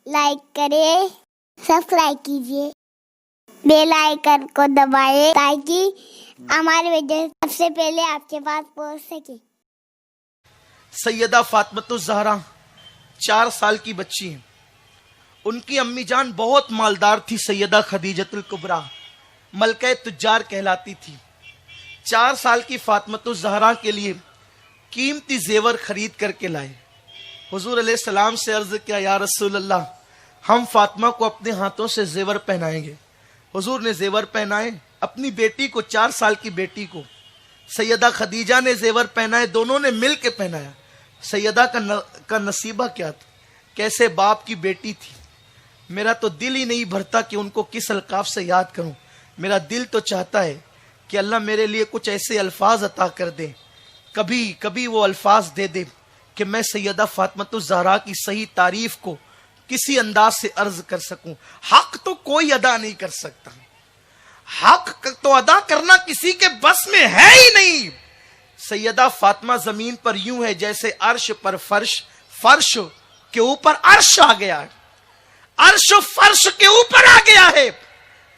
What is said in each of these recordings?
Like کریں، subscribe کیجیے، bell icon کو دبائیں تاکہ ہماری ویڈیو سب سے پہلے آپ کے پاس پہنچ سکے۔ سیدہ فاطمہ الزہرا 4 سال کی بچی ہیں۔ ان کی امی جان بہت مالدار تھی، سیدہ خدیجۃ الکبریٰ ملکہ تجار کہلاتی تھی۔ 4 سال کی فاطمہ الزہرا کے لیے قیمتی زیور خرید کر کے لائے۔ حضور علیہ السلام سے عرض کیا، یا رسول اللہ، ہم فاطمہ کو اپنے ہاتھوں سے زیور پہنائیں گے۔ حضور نے زیور پہنائے اپنی بیٹی کو، 4 سال کی بیٹی کو۔ سیدہ خدیجہ نے زیور پہنائے، دونوں نے مل کے پہنایا۔ سیدہ کا نصیبہ کیا تھا، کیسے باپ کی بیٹی تھی۔ میرا تو دل ہی نہیں بھرتا کہ ان کو کس القاب سے یاد کروں۔ میرا دل تو چاہتا ہے کہ اللہ میرے لیے کچھ ایسے الفاظ عطا کر دے، کبھی وہ الفاظ دے دے کہ میں سیدہ فاطمہ الزہرا کی صحیح تعریف کو کسی انداز سے عرض کر سکوں۔ حق تو کوئی ادا نہیں کر سکتا، حق تو ادا کرنا کسی کے بس میں ہے ہی نہیں۔ سیدہ فاطمہ زمین پر یوں ہے جیسے عرش پر فرش، فرش کے اوپر عرش آ گیا ہے، عرش فرش کے اوپر آ گیا ہے۔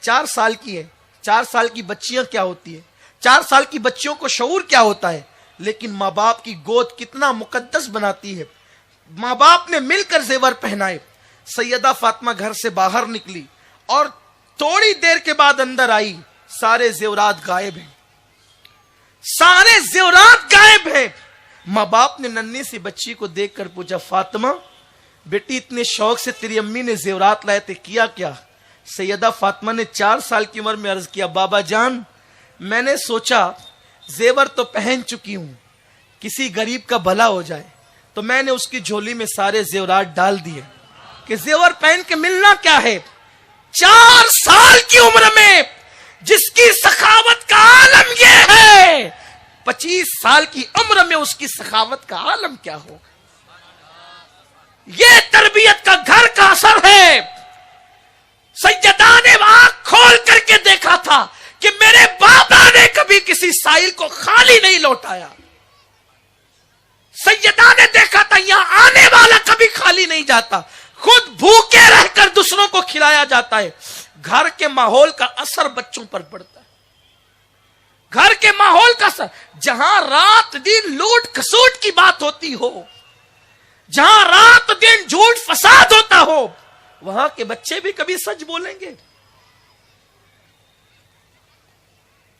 4 سال کی ہے۔ 4 سال کی بچیاں کیا ہوتی ہے، 4 سال کی بچیوں کو شعور کیا ہوتا ہے، لیکن ماں باپ کی گود کتنا مقدس بناتی ہے۔ ماں باپ نے مل کر زیور پہنائے۔ سیدہ فاطمہ گھر سے باہر نکلی اور تھوڑی دیر کے بعد اندر آئی، سارے زیورات غائب ہیں، سارے زیورات غائب ہیں۔ ماں باپ نے ننھی سی بچی کو دیکھ کر پوچھا، فاطمہ بیٹی اتنے شوق سے تیری امی نے زیورات لائے تھے، کیا کیا؟ سیدہ فاطمہ نے 4 سال کی عمر میں عرض کیا، بابا جان میں نے سوچا زیور تو پہن چکی ہوں، کسی غریب کا بھلا ہو جائے، تو میں نے اس کی جھولی میں سارے زیورات ڈال دیے کہ زیور پہن کے ملنا کیا ہے۔ 4 سال کی عمر میں جس کی سخاوت کا عالم یہ ہے، 25 سال کی عمر میں اس کی سخاوت کا عالم کیا ہوگا۔ یہ تربیت کا گھر کا اثر ہے۔ سیدہ نے آنکھ کھول کر کے دیکھا تھا کہ میرے بابا نے کبھی کسی سائل کو خالی نہیں لوٹایا۔ سیدہ نے دیکھا تھا یہاں آنے والا کبھی خالی نہیں جاتا، خود بھوکے رہ کر دوسروں کو کھلایا جاتا ہے۔ گھر کے ماحول کا اثر بچوں پر پڑتا ہے، گھر کے ماحول کا اثر۔ جہاں رات دن لوٹ کھسوٹ کی بات ہوتی ہو، جہاں رات دن جھوٹ فساد ہوتا ہو، وہاں کے بچے بھی کبھی سچ بولیں گے؟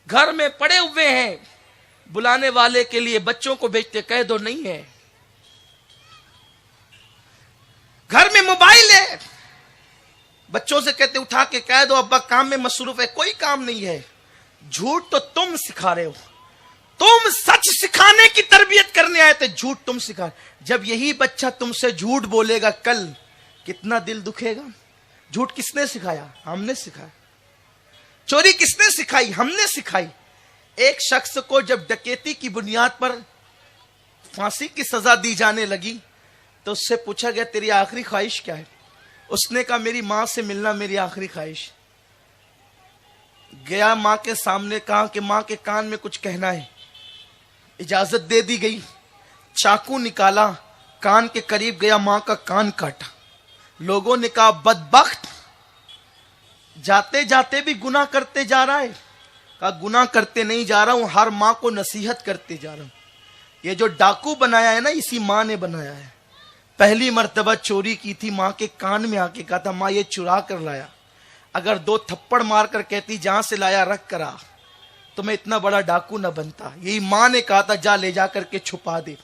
گھر میں پڑے ہوئے ہیں، بلانے والے کے لیے بچوں کو بیچتے، کہہ دو نہیں ہے۔ گھر میں موبائل ہے، بچوں سے کہتے اٹھا کے کہہ دو ابا کام میں مصروف ہے، کوئی کام نہیں ہے۔ جھوٹ تو تم سکھا رہے ہو، تم سچ سکھانے کی تربیت کرنے آئے تھے، جھوٹ تم سکھا۔ جب یہی بچہ تم سے جھوٹ بولے گا کل، کتنا دل دکھے گا۔ جھوٹ کس نے سکھایا؟ ہم نے سکھایا۔ چوری کس نے سکھائی؟ ہم نے سکھائی۔ ایک شخص کو جب ڈکیتی کی بنیاد پر پھانسی کی سزا دی جانے لگی تو اس سے پوچھا گیا تیری آخری خواہش کیا ہے؟ اس نے کہا میری ماں سے ملنا میری آخری خواہش۔ گیا ماں کے سامنے، کہا کہ ماں کے کان میں کچھ کہنا ہے، اجازت دے دی گئی۔ چاقو نکالا، کان کے قریب گیا، ماں کا کان کاٹا۔ لوگوں نے کہا بدبخت، جاتے جاتے بھی گناہ کرتے جا رہا ہے۔ کہا گناہ کرتے نہیں جا رہا ہوں، ہر ماں کو نصیحت کرتے جا رہا ہوں۔ یہ جو ڈاکو بنایا ہے نا، اسی ماں نے بنایا ہے۔ پہلی مرتبہ چوری کی تھی، ماں کے کان میں آ کے کہا تھا ماں یہ چرا کر لایا، اگر 2 تھپڑ مار کر کہتی جہاں سے لایا رکھ کرا تو میں اتنا بڑا ڈاکو نہ بنتا۔ یہی ماں نے کہا تھا جا لے جا کر کے چھپا دے۔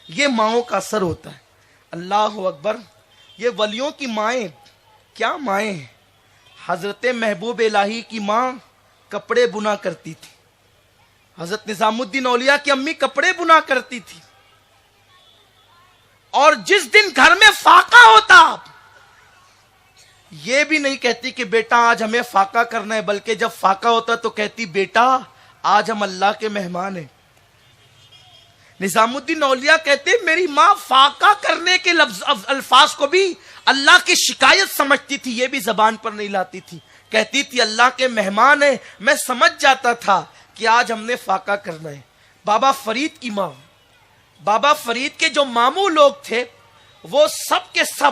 یہ ماؤں کا اثر ہوتا ہے۔ اللہ اکبر، یہ ولیوں کی مائیں کیا مائیں ہیں۔ حضرت محبوب الہی کی ماں کپڑے بنا کرتی تھی، حضرت نظام الدین اولیاء کی امی کپڑے بنا کرتی تھی، اور جس دن گھر میں فاقہ ہوتا یہ بھی نہیں کہتی کہ بیٹا آج ہمیں فاقہ کرنا ہے، بلکہ جب فاقہ ہوتا تو کہتی بیٹا آج ہم اللہ کے مہمان ہیں۔ نظام الدین اولیاء کہتے میری ماں فاقہ کرنے کے الفاظ کو بھی اللہ کی شکایت سمجھتی تھی، یہ بھی زبان پر نہیں لاتی تھی، کہتی تھی اللہ کے مہمان ہیں۔ میں سمجھ جاتا تھا کہ آج ہم نے فاقہ کرنا ہے۔ بابا فرید کی ماں، بابا فرید کے جو ماموں لوگ تھے وہ سب کے سب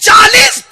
40